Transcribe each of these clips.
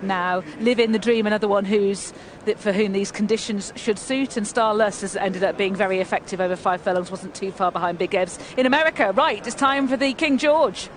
Now, Live in the Dream, another one for whom these conditions should suit, and Starless has ended up being very effective over 5 furlongs, wasn't too far behind Big Evs in America. Right, it's time for the King George.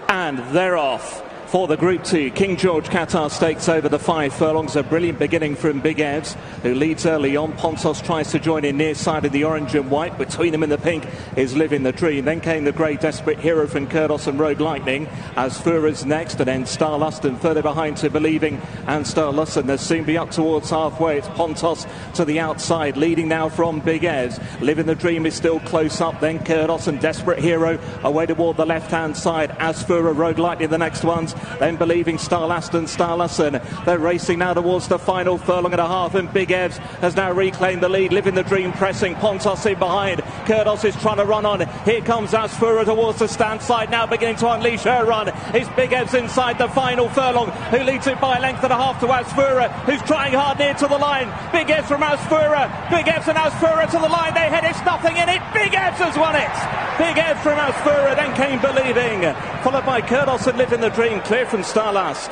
And they're off for the Group 2 King George Qatar Stakes over the 5 furlongs. A brilliant beginning from Big Evs, who leads early on. Pontos tries to join in near side of the orange and white. Between them in the pink is Live in the Dream. Then came the grey Desperate Hero from Kurdos and Rogue Lightning. Asfoора's next, and then Starlust, and further behind to Believing and Starlust. And they'll soon be up towards halfway. It's Pontos to the outside, leading now from Big Evs. Live in the Dream is still close up. Then Kurdos and Desperate Hero away toward the left-hand side. Asfoora, Rogue Lightning, the next ones. Then Believing, Starlust and Starlussen. They're racing now towards the final furlong and a half, and Big Evs has now reclaimed the lead. Live in the Dream pressing, Pontos in behind. Kurdos is trying to run on. Here comes Asfoora towards the stand side, now beginning to unleash her run. It's Big Evs inside the final furlong, who leads it by a length and a half to Asfoora, who's trying hard near to the line. Big Evs from Asfoora. Big Evs and Asfoora to the line. They head, it's nothing in it. Big Evs has won it. Big Evs from Asfoora, then came Believing, followed by Kurdos and Live in the Dream, clear from Starlust.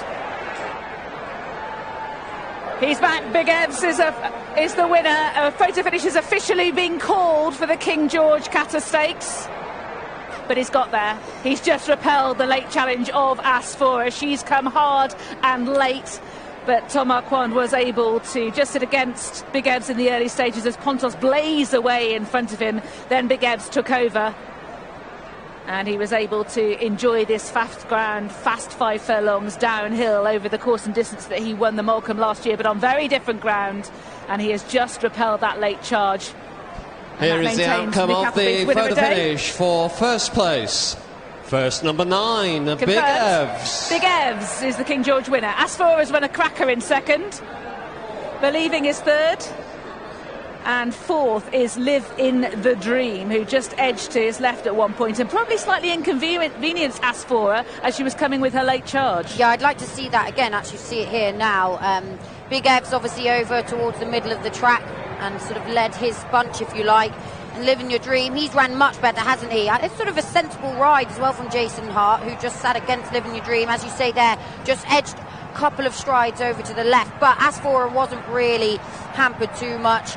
He's back. Big Evs is the winner. A photo finish has officially been called for the King George Qatar Stakes, but he's got there. He's just repelled the late challenge of Asfoora. She's come hard and late, but Tom Marquand was able to just sit against Big Evs in the early stages as Pontos blazed away in front of him. Then Big Evs took over, and he was able to enjoy this fast 5 furlongs downhill over the course and distance that he won the Morecambe last year, but on very different ground, and he has just repelled that late charge. Here is the outcome of the photo finish for first place. First, number 9, Big Evs. Big Evs is the King George winner. Asfoora has run a cracker in second. Believing is third. And fourth is Live in the Dream, who just edged to his left at one point and probably slightly inconvenienced Asfoora as she was coming with her late charge. Yeah, I'd like to see that again, actually see it here now. Big Evs obviously over towards the middle of the track and sort of led his bunch, if you like. And Live in Your Dream, he's ran much better, hasn't he? It's sort of a sensible ride as well from Jason Hart, who just sat against Live in Your Dream, as you say there, just edged a couple of strides over to the left. But Asfoora wasn't really hampered too much.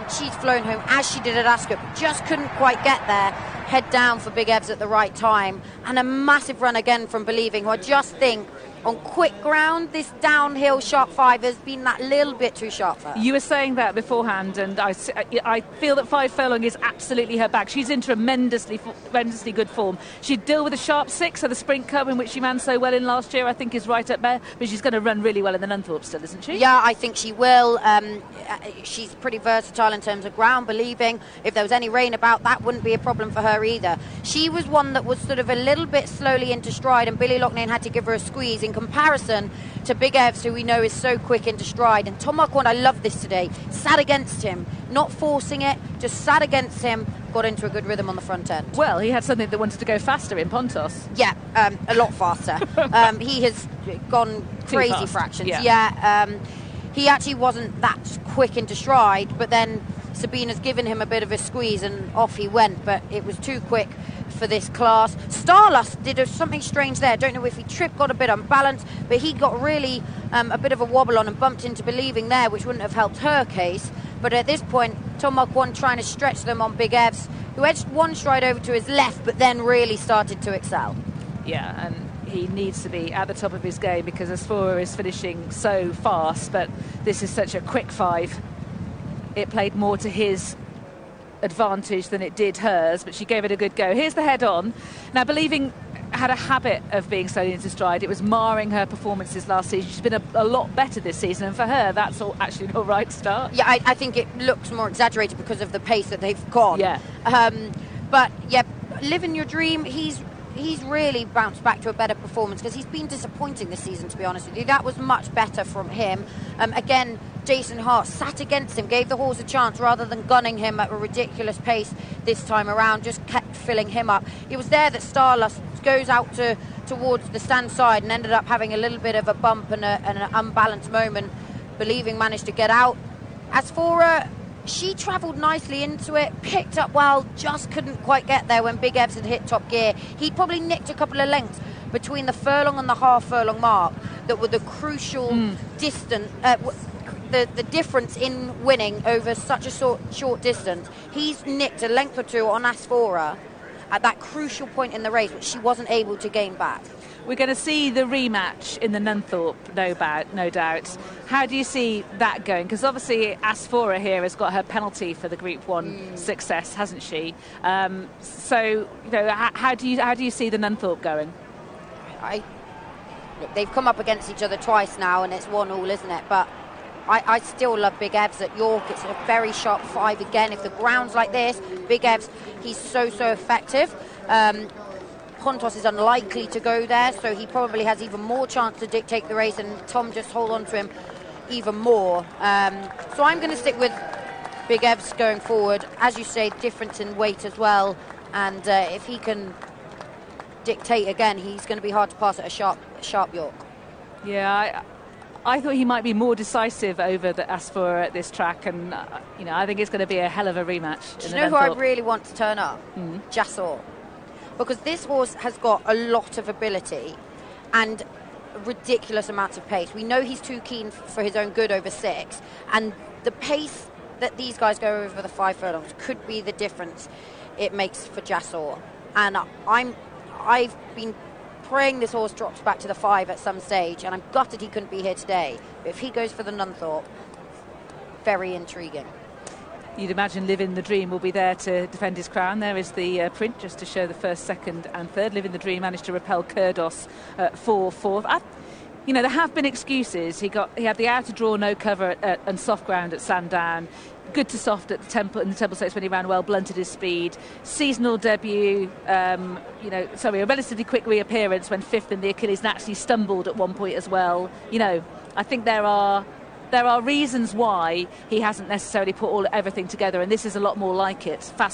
She's flown home as she did at Ascot, just couldn't quite get there. Head down for Big Evs at the right time, and a massive run again from Believing, who I just think on quick ground, this downhill sharp 5 has been that little bit too sharp for her. You were saying that beforehand, and I feel that 5 furlong is absolutely her bag. She's in tremendously good form. She'd deal with a sharp 6, so the Sprint Cup, in which she ran so well in last year, I think is right up there, but she's going to run really well in the Nunthorpe still, isn't she? Yeah, I think she will. She's pretty versatile in terms of ground. Believing, if there was any rain about, that wouldn't be a problem for her either. She was one that was sort of a little bit slowly into stride, and Billy Loughnane had to give her a squeeze in comparison to Big Evs, who we know is so quick into stride. And Tom Marquand, I love this today, sat against him, not forcing it, just sat against him, got into a good rhythm on the front end. Well, he had something that wanted to go faster in Pontos. Yeah, a lot faster. He has gone crazy fractions. Yeah. He actually wasn't that quick into stride, but then Sabina's given him a bit of a squeeze and off he went, but it was too quick for this class. Starlust did something strange there. Don't know if he tripped, got a bit unbalanced, but he got really a bit of a wobble on and bumped into Believing there, which wouldn't have helped her case. But at this point, Tom Marquand trying to stretch them on Big Evs, who edged one stride over to his left, but then really started to excel. Yeah, and he needs to be at the top of his game because Asfoora is finishing so fast, but this is such a quick 5. It played more to his advantage than it did hers, but she gave it a good go. Here's the head on. Now, Believing had a habit of being slowly into stride. It was marring her performances last season. She's been a lot better this season, and for her, that's actually an all right start. Yeah, I think it looks more exaggerated because of the pace that they've gone. Yeah. But, yeah, Live in Your Dream, he's really bounced back to a better performance because he's been disappointing this season, to be honest with you. That was much better from him. Again, Jason Hart sat against him, gave the horse a chance rather than gunning him at a ridiculous pace this time around, just kept filling him up. It was there that Starlust goes out towards the stand side and ended up having a little bit of a bump and an unbalanced moment. Believing managed to get out. Asfoora, she travelled nicely into it, picked up well, just couldn't quite get there when Big Evs had hit top gear. He'd probably nicked a couple of lengths, between the furlong and the half furlong mark that were the crucial distance, the difference in winning over such a short distance. He's nicked a length or two on Asfoora at that crucial point in the race, which she wasn't able to gain back. We're going to see the rematch in the Nunthorpe, no doubt. How do you see that going? Because obviously Asfoora here has got her penalty for the Group 1 success, hasn't she? So, you know, how do you see the Nunthorpe going? Look, they've come up against each other twice now, and it's 1-1, isn't it? But I still love Big Evs at York. It's a very sharp 5 again. If the ground's like this, Big Evs, he's so effective. Pontos is unlikely to go there, so he probably has even more chance to dictate the race, and Tom just hold on to him even more. So I'm going to stick with Big Evs going forward. As you say, difference in weight as well, and if he can dictate again, he's going to be hard to pass at a sharp York. Yeah, I thought he might be more decisive over the Asfoora at this track, and you know, I think it's going to be a hell of a rematch. Do you know who I really want to turn up? Jassor. Because this horse has got a lot of ability and ridiculous amounts of pace. We know he's too keen for his own good over 6, and the pace that these guys go over the 5 furlongs could be the difference it makes for Jassor. And I've been praying this horse drops back to the 5 at some stage, and I'm gutted he couldn't be here today. But if he goes for the Nunthorpe, very intriguing. You'd imagine Living the Dream will be there to defend his crown. There is the print just to show the 1st, 2nd and 3rd. Living the Dream managed to repel Kurdos for 4th. You know, there have been excuses. He had the outer draw, no cover and soft ground at Sandown. Good to soft at the Temple in the Temple Stakes when he ran well, blunted his speed. Seasonal debut, a relatively quick reappearance when 5th in the Achilles, and actually stumbled at one point as well. You know, I think there are reasons why he hasn't necessarily put everything together, and this is a lot more like it. Fast